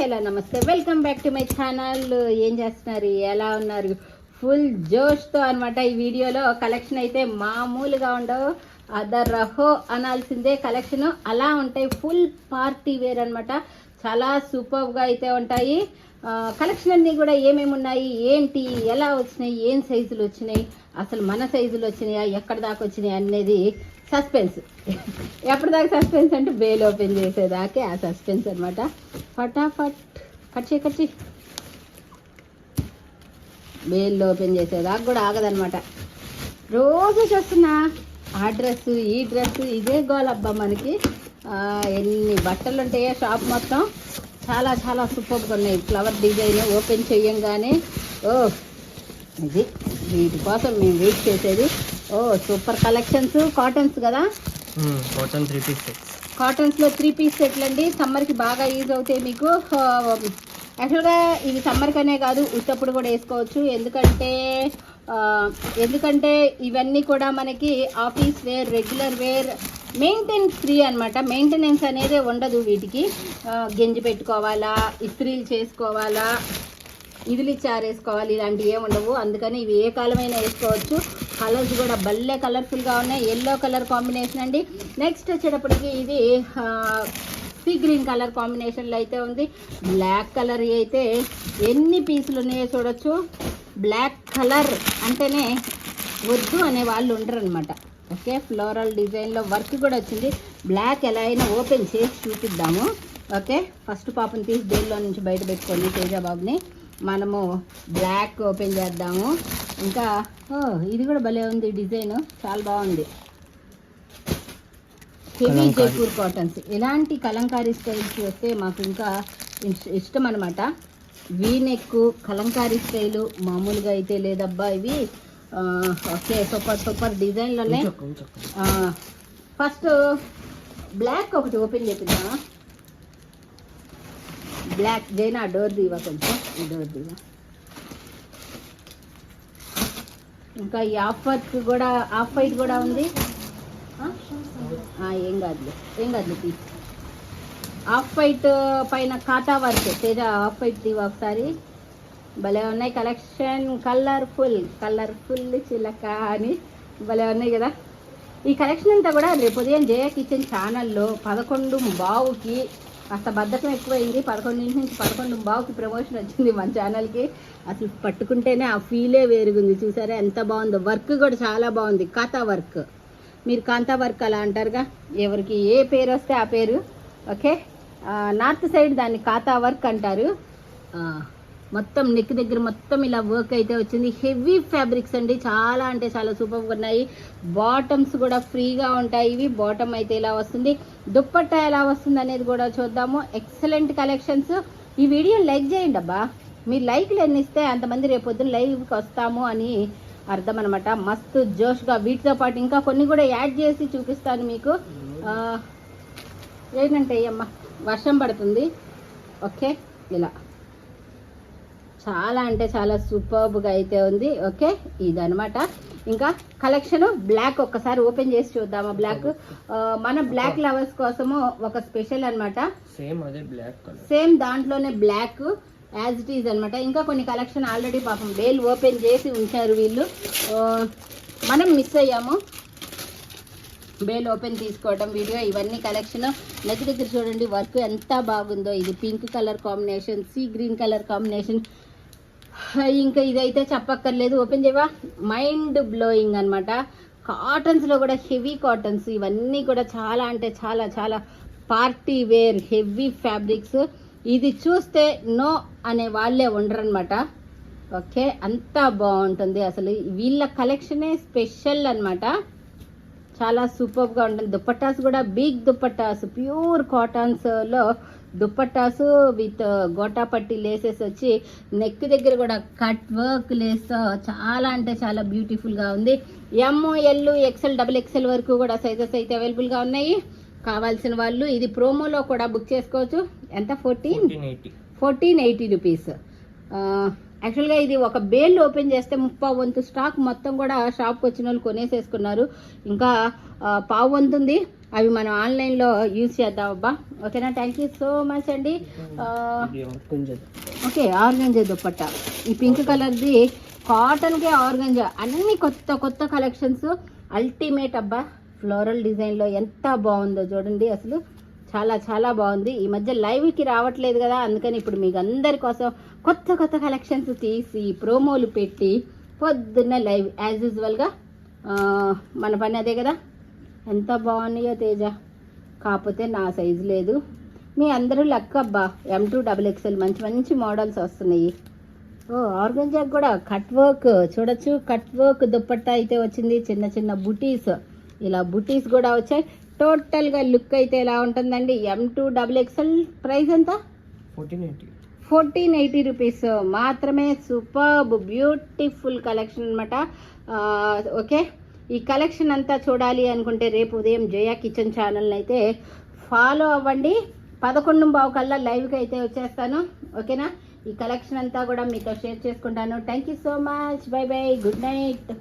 Hello నమస్తే, welcome back to my channel. ఏం చేస్తున్నారు, ఎలా ఉన్నారు? ఫుల్ జోష్తో అనమాట ఈ వీడియోలో. కలెక్షన్ అయితే మామూలుగా ఉండవు, అదర్ రహో అనాల్సిందే. కలెక్షన్ అలా ఉంటాయి, ఫుల్ పార్టీ వేర్ అనమాట. చాలా సూపర్గా అయితే ఉంటాయి. కలెక్షన్ అన్నీ కూడా ఏమేమి ఉన్నాయి, ఏంటి, ఎలా వచ్చినాయి, ఏం సైజులు వచ్చినాయి, అసలు మన సైజులు వచ్చినాయా, ఎక్కడ దాకా వచ్చినాయి అనేది సస్పెన్స్. ఎప్పటిదాకా సస్పెన్స్ అంటే బేల్ ఓపెన్ చేసేదాకే ఆ సస్పెన్స్ అనమాట. ఫటాఫట్ కచ్చి బేల్ ఓపెన్ చేసేదాకా కూడా ఆగదనమాట. రోజు చూస్తున్నా ఆ డ్రెస్ ఈ డ్రెస్ ఇదే గోలబ్బా మనకి. ఎన్ని బట్టలు ఉంటాయో షాప్ మొత్తం. చాలా చాలా సూపర్గా ఉన్నాయి. ఫ్లవర్ డిజైన్ ఓపెన్ చేయంగానే ఇది వీటి కోసం మేము వెయిట్ చేసేది. Super collections. కాటన్స్ కదా, కాటన్ 3 పీస్ సెట్. కాటన్స్లో 3 పీస్ సెట్లు అండి. సమ్మర్కి బాగా యూజ్ అవుతాయి మీకు. యాక్చువల్గా ఇవి సమ్మర్కనే కాదు, ఉత్తప్పుడు కూడా వేసుకోవచ్చు. ఎందుకంటే ఇవన్నీ కూడా మనకి office wear, regular wear, maintenance free అనమాట. మెయింటెనెన్స్ అనేది ఉండదు వీటికి. గెంజి పెట్టుకోవాలా, ఇస్త్రీలు చేసుకోవాలా, ఇదిలిచ్చి ఆరేసుకోవాలి, ఇలాంటివి ఏమి ఉండవు. అందుకని ఇవి ఏ కాలమైనా వేసుకోవచ్చు. కలర్స్ కూడా భలే కలర్ఫుల్గా ఉన్నాయి. ఎల్లో కలర్ కాంబినేషన్ అండి. నెక్స్ట్ వచ్చేటప్పటికి ఇది సీ గ్రీన్ కలర్ కాంబినేషన్లో అయితే ఉంది. బ్లాక్ కలర్ అయితే ఎన్ని పీసులు ఉన్నాయో చూడొచ్చు. బ్లాక్ కలర్ అంటేనే వద్దు అనే వాళ్ళు ఉండరు అనమాట. ఓకే, ఫ్లోరల్ డిజైన్లో వర్క్ కూడా వచ్చింది. బ్లాక్ ఎలా అయినా ఓపెన్ చేసి చూపిద్దాము. ఓకే, ఫస్ట్ పాపని తీసి దేనిలో నుంచి బయట పెట్టుకొని తేజాబాబుని మనము బ్లాక్ ఓపెన్ చేద్దాము. ఇంకా ఇది కూడా భలే ఉంది, డిజైన్ చాలా బాగుంది. Heavy Jaipur cottons. ఇలాంటి కలంకారీ స్టైల్స్ వస్తే మాకు ఇంకా ఇష్టం అనమాట. వీనెక్ కలంకారీ స్టైలు మామూలుగా అయితే లేదబ్బా ఇవి. ఓకే, సూపర్ డిజైన్లోనే. ఫస్ట్ బ్లాక్ ఒకటి ఓపెన్ చేద్దామా. బ్లాక్ జైనా డోర్ దీవా, కొంచెం ఈ డోర్ దీవా. ఇంకా ఈ ఆఫ్ వర్క్ కూడా, ఆఫ్ వైట్ కూడా ఉంది. ఏం కాదులే తీసి. ఆఫ్ వైట్ పైన కాటా వర్క్. తేజ ఆఫ్ వైట్ దీవా ఒకసారి. భలే ఉన్నాయి కలెక్షన్. కలర్ఫుల్ చిలక అని భలే ఉన్నాయి కదా. ఈ కలెక్షన్ అంతా కూడా రేపు ఉదయం జయ కిచెన్ ఛానల్లో 11:15కి కాస్త బద్ధకం ఎక్కువైంది. 11 నుంచి 11:15కి ప్రమోషన్ వచ్చింది మన ఛానల్కి. అసలు పట్టుకుంటేనే ఆ ఫీలే వేరుగుంది. చూసారా ఎంత బాగుందో. వర్క్ కూడా చాలా బాగుంది. కాంతా వర్క్. మీరు కాంతా వర్క్ అలా అంటారుగా, ఎవరికి ఏ పేరు వస్తే ఆ పేరు. ఓకే, నార్త్ సైడ్ దాన్ని కాంతా వర్క్ అంటారు. మొత్తం నెక్ దగ్గర మొత్తం ఇలా వర్క్ అయితే వచ్చింది. హెవీ ఫ్యాబ్రిక్స్ అండి, చాలా అంటే చాలా సూపర్గా ఉన్నాయి. బాటమ్స్ కూడా ఫ్రీగా ఉంటాయి. ఇవి బాటమ్ అయితే ఇలా వస్తుంది. దుప్పట్టా ఎలా వస్తుంది అనేది కూడా చూద్దాము. Excellent collections. ఈ వీడియో లైక్ చేయండి అబ్బా. మీరు లైక్లు ఎన్ని ఇస్తే అంతమంది రేపు పొద్దున్న లైవ్కి వస్తాము అని అర్థం అనమాట. మస్తు జోష్గా. వీటితో పాటు ఇంకా కొన్ని కూడా యాడ్ చేసి చూపిస్తాను మీకు. ఏంటంటే అమ్మ వర్షం పడుతుంది. ఓకే, ఇలా చాలా అంటే చాలా సూపర్గా అయితే ఉంది. ఓకే, ఇదనమాట. ఇంకా కలెక్షన్ బ్లాక్ ఒక్కసారి ఓపెన్ చేసి చూద్దామా. బ్లాక్ మన బ్లాక్ లవర్స్ కోసము ఒక స్పెషల్ అనమాట. సేమ్ దాంట్లోనే బ్లాక్ యాజ్ ఇట్ ఈజ్ అనమాట. ఇంకా కొన్ని కలెక్షన్ ఆల్రెడీ పాపం బేల్ ఓపెన్ చేసి ఉంచారు వీళ్ళు. మనం మిస్ అయ్యాము బేల్ ఓపెన్ తీసుకోవడం వీడియో. ఇవన్నీ కలెక్షన్. నెక్ దగ్గర చూడండి వర్క్ ఎంత బాగుందో. ఇది pink colour combination, sea green colour combination. ఇంకా ఇదైతే చెప్పక్కర్లేదు. ఓపెన్ చేయవా. మైండ్ బ్లోయింగ్ అనమాట. కాటన్స్లో కూడా హెవీ కాటన్స్. ఇవన్నీ కూడా చాలా అంటే చాలా చాలా పార్టీ వేర్ హెవీ ఫ్యాబ్రిక్స్. ఇది చూస్తే నో అనే వాళ్ళే ఉండరనమాట. ఓకే, అంతా బాగుంటుంది. అసలు వీళ్ళ కలెక్షనే స్పెషల్ అనమాట. చాలా సూపర్గా ఉంటుంది. దుప్పట్టాస్ కూడా బిగ్ దుప్పట్టాస్, ప్యూర్ కాటన్స్లో దుప్పట్టాసు విత్ గోటాపట్టి లేసెస్ వచ్చి నెక్ దగ్గర కూడా కట్ వర్క్ లేస్తో చాలా అంటే చాలా బ్యూటిఫుల్గా ఉంది. ML, XL, XXL వరకు కూడా సైజెస్ అయితే అవైలబుల్గా ఉన్నాయి. కావాల్సిన వాళ్ళు ఇది ప్రోమోలో కూడా బుక్ చేసుకోవచ్చు. ఎంత? 1480 రూపీస్. యాక్చువల్గా ఇది ఒక బేల్ ఓపెన్ చేస్తే 30 వంతు స్టాక్ మొత్తం కూడా షాప్కి వచ్చిన వాళ్ళు కొనేసేసుకున్నారు. ఇంకా 1/4 వంతు ఉంది. అవి మనం ఆన్లైన్లో యూజ్ చేద్దాం అబ్బా. ఓకేనా, థ్యాంక్ యూ సో మచ్ అండి. ఓకే, ఆర్గంజా దుపట్టా, ఈ పింక్ కలర్ది కాటన్కే ఆర్గంజా, అన్ని కొత్త కొత్త కలెక్షన్స్, అల్టిమేట్ అబ్బా. ఫ్లోరల్ డిజైన్లో ఎంత బాగుందో చూడండి, అసలు చాలా చాలా బాగుంది. ఈ మధ్య లైవ్కి రావట్లేదు కదా, అందుకని ఇప్పుడు మీకు అందరి కోసం కొత్త కొత్త కలెక్షన్స్ తీసి ప్రోమోలు పెట్టి పొద్దున్నే లైవ్ యాజ్ యూజువల్గా మన పని అదే కదా. ఎంత బాగున్నాయో తేజ, కాకపోతే నా సైజు లేదు. మీ అందరూ లక్ అబ్బా, M2XXL మంచి మంచి మోడల్స్ వస్తున్నాయి. ఆర్గంజాకి కూడా కట్ వర్క్ చూడొచ్చు, కట్ వర్క్ దుప్పట్టా అయితే వచ్చింది. చిన్న చిన్న బుటీస్, ఇలా బుటీస్ కూడా వచ్చాయి. టోటల్గా లుక్ అయితే ఎలా ఉంటుందండి. M2XXL ప్రైస్ ఎంత? 1480 రూపీస్ మాత్రమే. సూపర్బ్ బ్యూటిఫుల్ కలెక్షన్ అనమాట. ఓకే, ఈ కలెక్షన్ అంతా చూడాలి అనుకుంటే రేపు ఉదయం జయా కిచెన్ ఛానల్ని అయితే ఫాలో అవ్వండి. 11:15 కల్లా లైవ్కి అయితే వచ్చేస్తాను. ఓకేనా, ఈ కలెక్షన్ అంతా కూడా మీతో షేర్ చేసుకుంటాను. Thank you so much, by by, good night.